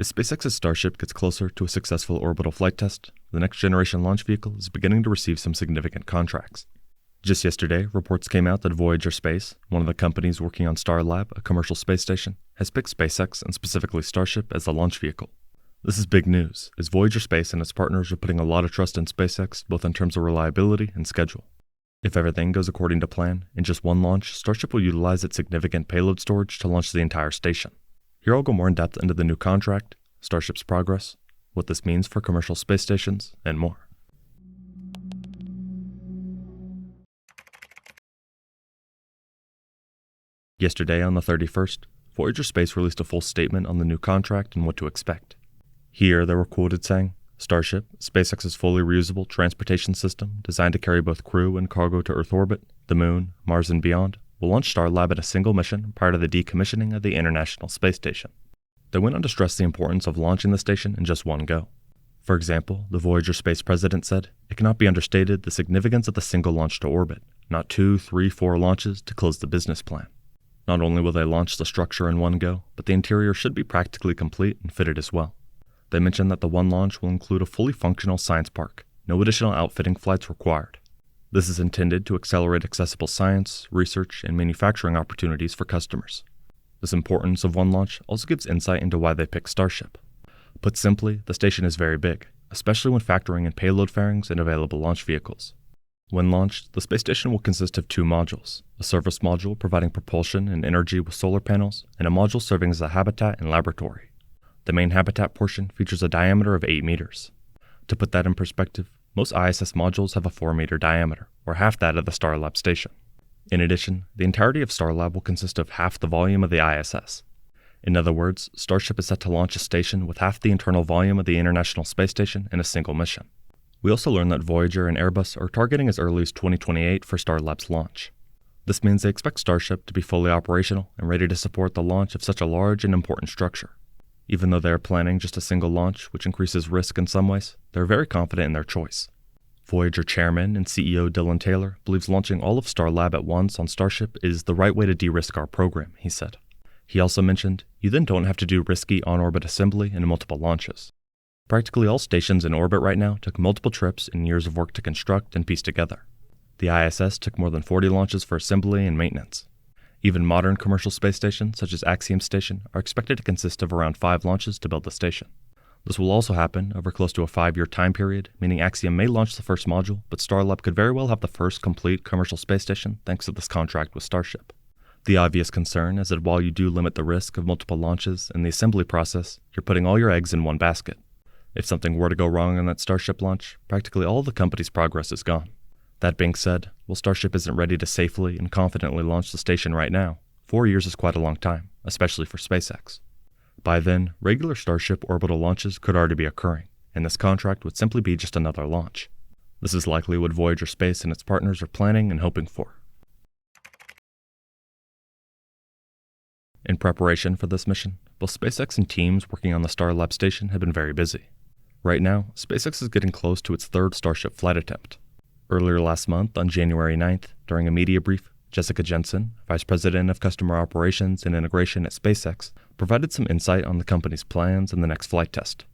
As SpaceX's Starship gets closer to a successful orbital flight test, the next-generation launch vehicle is beginning to receive some significant contracts. Just yesterday, reports came out that Voyager Space, one of the companies working on Starlab, a commercial space station, has picked SpaceX and specifically Starship as the launch vehicle. This is big news, as Voyager Space and its partners are putting a lot of trust in SpaceX both in terms of reliability and schedule. If everything goes according to plan, in just one launch, Starship will utilize its significant payload storage to launch the entire station. Here I'll go more in depth into the new contract, Starship's progress, what this means for commercial space stations, and more. Yesterday, on the 31st, Voyager Space released a full statement on the new contract and what to expect. Here, they were quoted saying, Starship, SpaceX's fully reusable transportation system designed to carry both crew and cargo to Earth orbit, the Moon, Mars, and beyond, will launch Starlab in a single mission prior to the decommissioning of the International Space Station. They went on to stress the importance of launching the station in just one go. For example, the Voyager Space president said, it cannot be understated the significance of the single launch to orbit, not 2, 3, 4 launches to close the business plan. Not only will they launch the structure in one go, but the interior should be practically complete and fitted as well. They mentioned that the one launch will include a fully functional science park, no additional outfitting flights required. This is intended to accelerate accessible science, research, and manufacturing opportunities for customers. This importance of one launch also gives insight into why they picked Starship. Put simply, the station is very big, especially when factoring in payload fairings and available launch vehicles. When launched, the space station will consist of 2 modules, a service module providing propulsion and energy with solar panels, and a module serving as a habitat and laboratory. The main habitat portion features a diameter of 8 meters. To put that in perspective, most ISS modules have a 4-meter diameter, or half that of the Starlab station. In addition, the entirety of Starlab will consist of half the volume of the ISS. In other words, Starship is set to launch a station with half the internal volume of the International Space Station in a single mission. We also learned that Voyager and Airbus are targeting as early as 2028 for Starlab's launch. This means they expect Starship to be fully operational and ready to support the launch of such a large and important structure. Even though they are planning just a single launch, which increases risk in some ways, they are very confident in their choice. Voyager chairman and CEO Dylan Taylor believes launching all of Starlab at once on Starship is the right way to de-risk our program, he said. He also mentioned, you then don't have to do risky on-orbit assembly and multiple launches. Practically all stations in orbit right now took multiple trips and years of work to construct and piece together. The ISS took more than 40 launches for assembly and maintenance. Even modern commercial space stations, such as Axiom Station, are expected to consist of around 5 launches to build the station. This will also happen over close to a 5-year time period, meaning Axiom may launch the first module, but Starlab could very well have the first complete commercial space station thanks to this contract with Starship. The obvious concern is that while you do limit the risk of multiple launches in the assembly process, you're putting all your eggs in one basket. If something were to go wrong on that Starship launch, practically all of the company's progress is gone. That being said, while Starship isn't ready to safely and confidently launch the station right now, 4 years is quite a long time, especially for SpaceX. By then, regular Starship orbital launches could already be occurring, and this contract would simply be just another launch. This is likely what Voyager Space and its partners are planning and hoping for. In preparation for this mission, both SpaceX and teams working on the Starlab station have been very busy. Right now, SpaceX is getting close to its 3rd Starship flight attempt. Earlier last month, on January 9th, during a media brief, Jessica Jensen, Vice President of Customer Operations and Integration at SpaceX, provided some insight on the company's plans and the next flight test.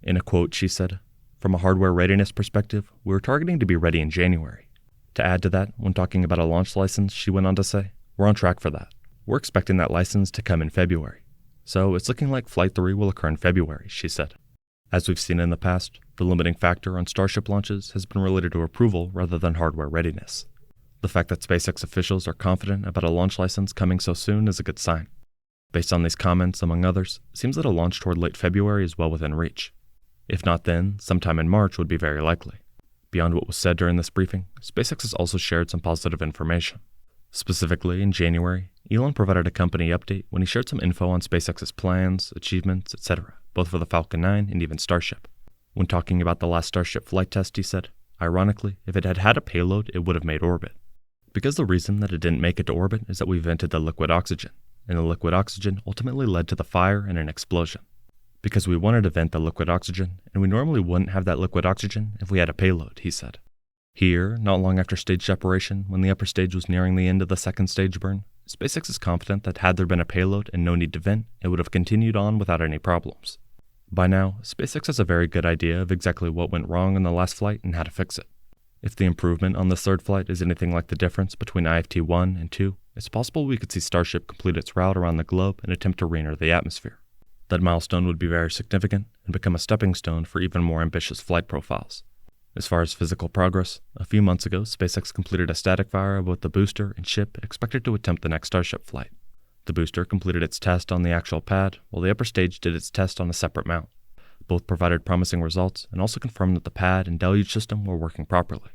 In a quote, she said, "From a hardware readiness perspective, we were targeting to be ready in January." To add to that, when talking about a launch license, she went on to say, "We're on track for that. We're expecting that license to come in February. So it's looking like Flight 3 will occur in February," she said. As we've seen in the past, the limiting factor on Starship launches has been related to approval rather than hardware readiness. The fact that SpaceX officials are confident about a launch license coming so soon is a good sign. Based on these comments, among others, it seems that a launch toward late February is well within reach. If not then, sometime in March would be very likely. Beyond what was said during this briefing, SpaceX has also shared some positive information. Specifically, in January, Elon provided a company update when he shared some info on SpaceX's plans, achievements, etc., both for the Falcon 9 and even Starship. When talking about the last Starship flight test, he said, "Ironically, if it had had a payload, it would have made orbit. Because the reason that it didn't make it to orbit is that we vented the liquid oxygen, and the liquid oxygen ultimately led to the fire and an explosion. Because we wanted to vent the liquid oxygen, and we normally wouldn't have that liquid oxygen if we had a payload," he said. Here, not long after stage separation, when the upper stage was nearing the end of the 2nd stage burn, SpaceX is confident that had there been a payload and no need to vent, it would have continued on without any problems. By now, SpaceX has a very good idea of exactly what went wrong in the last flight and how to fix it. If the improvement on this third flight is anything like the difference between IFT-1 and 2, it's possible we could see Starship complete its route around the globe and attempt to re-enter the atmosphere. That milestone would be very significant and become a stepping stone for even more ambitious flight profiles. As far as physical progress, a few months ago, SpaceX completed a static fire of both the booster and ship expected to attempt the next Starship flight. The booster completed its test on the actual pad, while the upper stage did its test on a separate mount. Both provided promising results and also confirmed that the pad and deluge system were working properly.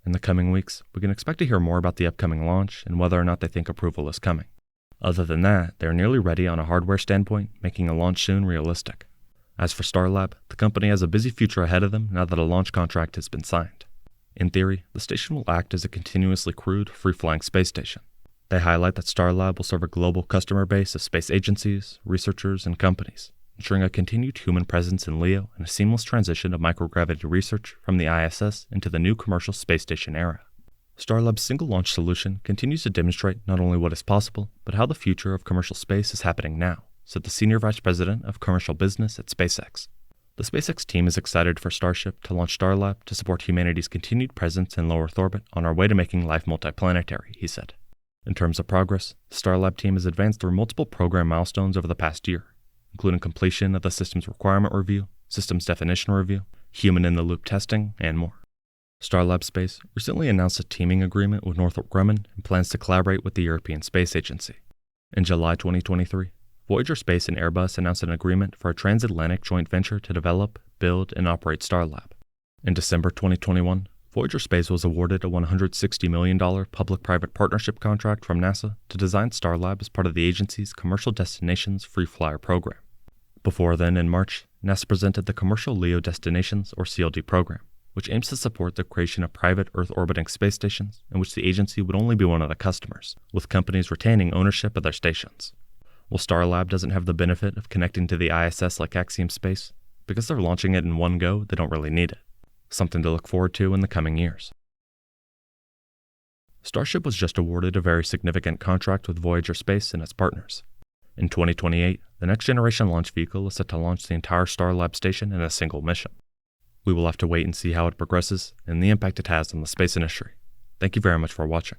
In the coming weeks, we can expect to hear more about the upcoming launch and whether or not they think approval is coming. Other than that, they are nearly ready on a hardware standpoint, making a launch soon realistic. As for Starlab, the company has a busy future ahead of them now that a launch contract has been signed. In theory, the station will act as a continuously crewed, free-flying space station. They highlight that Starlab will serve a global customer base of space agencies, researchers, and companies, ensuring a continued human presence in LEO and a seamless transition of microgravity research from the ISS into the new commercial space station era. Starlab's single-launch solution continues to demonstrate not only what is possible, but how the future of commercial space is happening now, said the Senior Vice President of Commercial Business at SpaceX. The SpaceX team is excited for Starship to launch Starlab to support humanity's continued presence in low Earth orbit on our way to making life multiplanetary, he said. In terms of progress, the Starlab team has advanced through multiple program milestones over the past year, including completion of the systems requirement review, systems definition review, human-in-the-loop testing, and more. Starlab Space recently announced a teaming agreement with Northrop Grumman and plans to collaborate with the European Space Agency. In July 2023, Voyager Space and Airbus announced an agreement for a transatlantic joint venture to develop, build, and operate Starlab. In December 2021, Voyager Space was awarded a $160 million public-private partnership contract from NASA to design Starlab as part of the agency's Commercial Destinations Free Flyer program. Before then, in March, NASA presented the Commercial LEO Destinations, or CLD program, which aims to support the creation of private Earth-orbiting space stations in which the agency would only be one of the customers, with companies retaining ownership of their stations. While Starlab doesn't have the benefit of connecting to the ISS like Axiom Space, because they're launching it in one go, they don't really need it. Something to look forward to in the coming years. Starship was just awarded a very significant contract with Voyager Space and its partners. In 2028, the next-generation launch vehicle is set to launch the entire Starlab station in a single mission. We will have to wait and see how it progresses and the impact it has on the space industry. Thank you very much for watching.